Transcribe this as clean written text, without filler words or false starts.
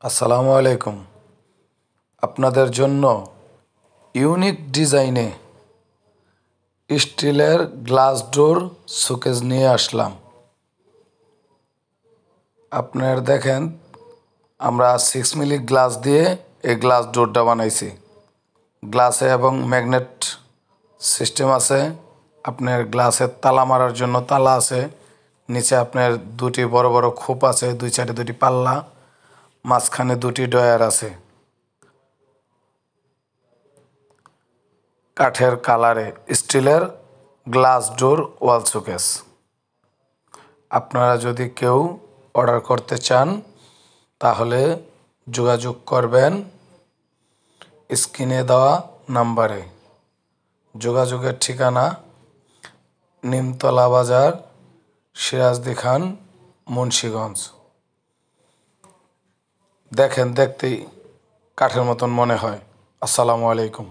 আসসালামু আলাইকুম। আপনাদের জন্য ইউনিক ডিজাইনে স্টিলের গ্লাস ডোর শোকেস নিয়ে আসলাম। আপনার দেখেন, আমরা 6 মিলি গ্লাস দিয়ে এই গ্লাস ডোরটা বানাইছি। গ্লাসে এবং ম্যাগনেট সিস্টেম আছে। আপনার গ্লাসের তালা মারার জন্য তালা আছে। নিচে আপনার দুটি বড় বড় খোপ আছে, দুই সাইডে দুটি পাল্লা, মাঝখানে দুটি ডয়ার আছে। কাঠের কালারে স্টিলের গ্লাস ডোর ওয়াল শোকেস। আপনারা যদি কেউ অর্ডার করতে চান তাহলে যোগাযোগ করবেন স্ক্রিনে দেওয়া নাম্বারে। যোগাযোগের ঠিকানা নিমতলা বাজার, সিরাজদি খান, মুন্সিগঞ্জ। দেখেন, দেখতেই কাঠের মতন মনে হয়। আসসালামু আলাইকুম।